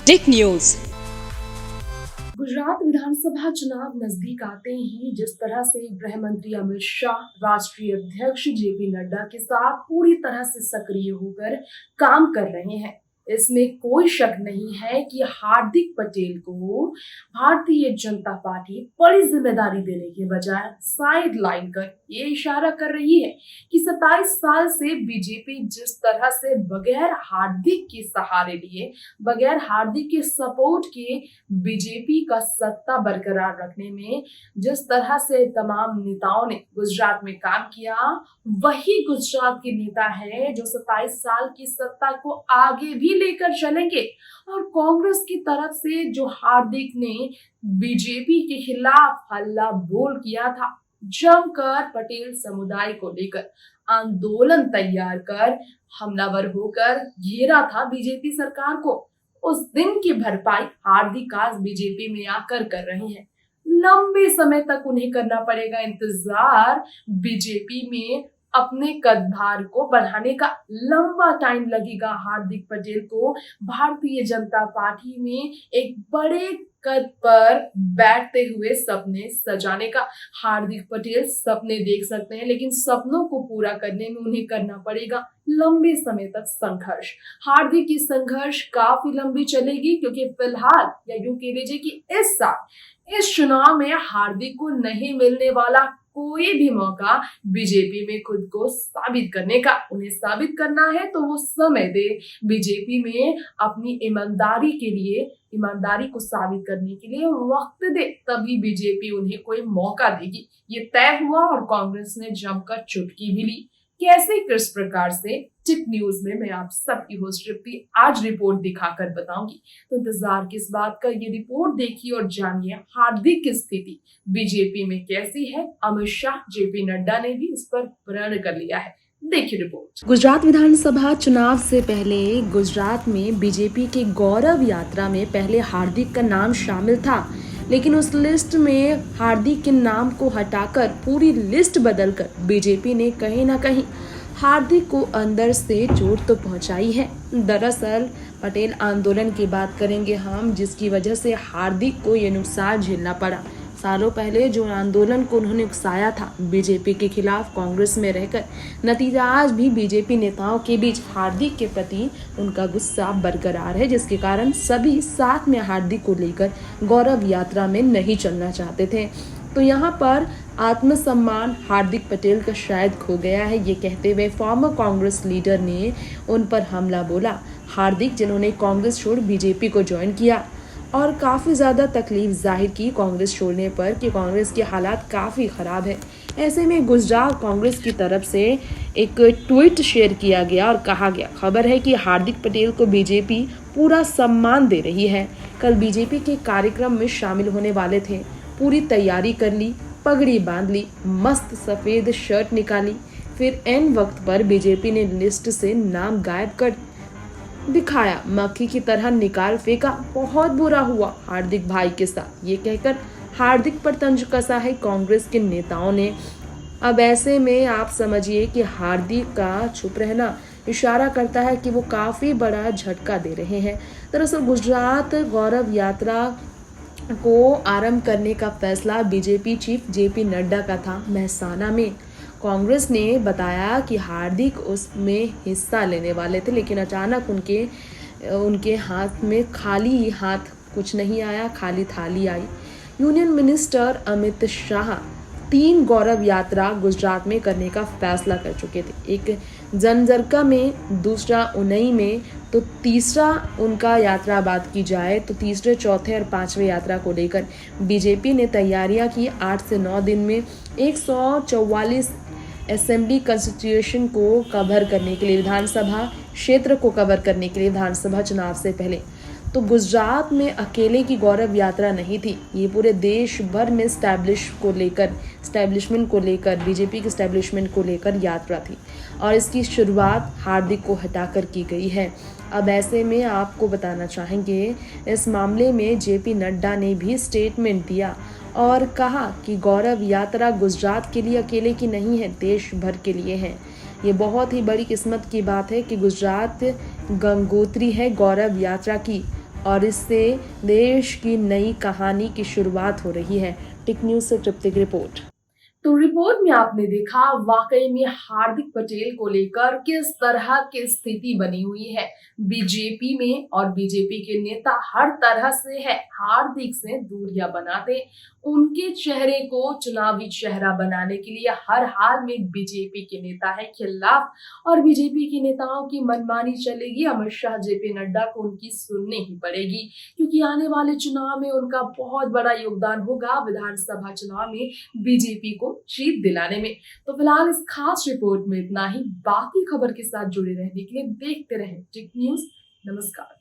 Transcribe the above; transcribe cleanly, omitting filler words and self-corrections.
Tech news. Gujarat विधानसभा चुनाव नजदीक आते ही जिस तरह से गृह मंत्री अमित शाह राष्ट्रीय अध्यक्ष जेपी नड्डा के साथ पूरी तरह से सक्रिय होकर काम कर रहे हैं, इसमें कोई शक नहीं है कि हार्दिक पटेल को भारतीय जनता पार्टी बड़ी जिम्मेदारी देने के बजाय साइड लाइन कर ये इशारा कर रही है कि 27 साल से बीजेपी जिस तरह से बगैर हार्दिक के सहारे लिए, बगैर हार्दिक के सपोर्ट के बीजेपी का सत्ता बरकरार रखने में जिस तरह से तमाम नेताओं ने गुजरात में काम किया, वही गुजरात के नेता है जो 27 साल की सत्ता को आगे भी लेकर चलेंगे। और कांग्रेस की तरफ से जो हार्दिक ने बीजेपी के खिलाफ हल्ला बोल किया था, जमकर पटेल समुदाय को लेकर आंदोलन तैयार कर हमलावर होकर घेरा था बीजेपी सरकार को, उस दिन की भरपाई हार्दिक आज बीजेपी में आकर कर रहे हैं। लंबे समय तक उन्हें करना पड़ेगा इंतजार बीजेपी में अपने कदभार को बढ़ाने का। लंबा टाइम लगेगा हार्दिक पटेल को भारतीय जनता पार्टी में एक बड़े कद पर बैठते हुए सपने सजाने का। हार्दिक पटेल सपने देख सकते हैं, लेकिन सपनों को पूरा करने में उन्हें करना पड़ेगा लंबे समय तक संघर्ष। हार्दिक की संघर्ष काफी लंबी चलेगी, क्योंकि फिलहाल या यूं कह लीजिए कि इस साल इस चुनाव में हार्दिक को नहीं मिलने वाला कोई भी मौका बीजेपी में खुद को साबित करने का। उन्हें साबित करना है तो वो समय दे बीजेपी में अपनी ईमानदारी के लिए, ईमानदारी को साबित करने के लिए वक्त दे, तभी बीजेपी उन्हें कोई मौका देगी। ये तय हुआ और कांग्रेस ने जमकर चुटकी भी ली। कैसे किस प्रकार से टिक न्यूज में मैं आप सबकी होस्ट तृप्ति आज रिपोर्ट दिखाकर बताऊंगी, तो इंतजार किस बात का। ये रिपोर्ट देखिए और जानिए हार्दिक की स्थिति बीजेपी में कैसी है। अमित शाह, जेपी नड्डा ने भी इस पर प्रण कर लिया है। देखिए रिपोर्ट। गुजरात विधानसभा चुनाव से पहले गुजरात में बीजेपी के गौरव यात्रा में पहले हार्दिक का नाम शामिल था, लेकिन उस लिस्ट में हार्दिक के नाम को हटाकर पूरी लिस्ट बदलकर बीजेपी ने कहीं ना कहीं हार्दिक को अंदर से चोट तो पहुंचाई है। दरअसल पटेल आंदोलन की बात करेंगे हम, जिसकी वजह से हार्दिक को ये नुकसान झेलना पड़ा। सालों पहले जो आंदोलन को उन्होंने उकसाया था बीजेपी के खिलाफ कांग्रेस में रहकर, नतीजा आज भी बीजेपी नेताओं के बीच हार्दिक के प्रति उनका गुस्सा बरकरार है, जिसके कारण सभी साथ में हार्दिक को लेकर गौरव यात्रा में नहीं चलना चाहते थे। तो यहाँ पर आत्मसम्मान हार्दिक पटेल का शायद खो गया है, ये कहते हुए फॉर्मर कांग्रेस लीडर ने उन पर हमला बोला। हार्दिक जिन्होंने कांग्रेस छोड़ बीजेपी को ज्वाइन किया और काफ़ी ज़्यादा तकलीफ जाहिर की कांग्रेस छोड़ने पर कि कांग्रेस के हालात काफ़ी ख़राब है। ऐसे में गुजरात कांग्रेस की तरफ से एक ट्वीट शेयर किया गया और कहा गया, खबर है कि हार्दिक पटेल को बीजेपी पूरा सम्मान दे रही है। कल बीजेपी के कार्यक्रम में शामिल होने वाले थे, पूरी तैयारी कर ली, पगड़ी बांध ली, मस्त सफ़ेद शर्ट निकाली, फिर एन वक्त पर बीजेपी ने लिस्ट से नाम गायब कर दिखाया, मक्खी की तरह निकाल फेंका। बहुत बुरा हुआ हार्दिक भाई के साथ, ये कहकर हार्दिक पर तंज कसा है कांग्रेस के नेताओं ने। अब ऐसे में आप समझिए कि हार्दिक का चुप रहना इशारा करता है कि वो काफ़ी बड़ा झटका दे रहे हैं। दरअसल गुजरात गौरव यात्रा को आरंभ करने का फैसला बीजेपी चीफ जेपी नड्डा का था मेहसाना में। कांग्रेस ने बताया कि हार्दिक उसमें हिस्सा लेने वाले थे, लेकिन अचानक उनके हाथ में खाली हाथ कुछ नहीं आया, खाली थाली आई। यूनियन मिनिस्टर अमित शाह 3 गौरव यात्रा गुजरात में करने का फैसला कर चुके थे, एक जनजरका में, दूसरा उन्नई में, तो तीसरा उनका यात्रा बात की जाए तो तीसरे, चौथे और 5वें यात्रा को लेकर बीजेपी ने तैयारियां की। 8 से 9 दिन में 144 असेंबली कंस्टिट्यूशन को कवर करने के लिए, विधानसभा क्षेत्र को कवर करने के लिए विधानसभा चुनाव से पहले। तो गुजरात में अकेले की गौरव यात्रा नहीं थी, ये पूरे देश भर में स्टैब्लिशमेंट को लेकर बीजेपी के स्टैब्लिशमेंट को लेकर यात्रा थी, और इसकी शुरुआत हार्दिक को हटाकर की गई है। अब ऐसे में आपको बताना चाहेंगे, इस मामले में जेपी नड्डा ने भी स्टेटमेंट दिया और कहा कि गौरव यात्रा गुजरात के लिए अकेले की नहीं है, देश भर के लिए है। ये बहुत ही बड़ी किस्मत की बात है कि गुजरात गंगोत्री है गौरव यात्रा की, और इससे देश की नई कहानी की शुरुआत हो रही है। टिक न्यूज से तृप्ति की रिपोर्ट। तो रिपोर्ट में आपने देखा वाकई में हार्दिक पटेल को लेकर किस तरह की स्थिति बनी हुई है बीजेपी में, और बीजेपी के नेता हर तरह से है हार्दिक से दूरियां बनाते, उनके चेहरे को चुनावी चेहरा बनाने के लिए हर हाल में बीजेपी के नेता है खिलाफ, और बीजेपी के नेताओं की मनमानी चलेगी। अमित शाह जेपी नड्डा को उनकी सुननी ही पड़ेगी, क्योंकि आने वाले चुनाव में उनका बहुत बड़ा योगदान होगा विधानसभा चुनाव में बीजेपी को जीत दिलाने में। तो फिलहाल इस खास रिपोर्ट में इतना ही। बाकी खबर के साथ जुड़े रहने के लिए देखते रहें टिक न्यूज। नमस्कार।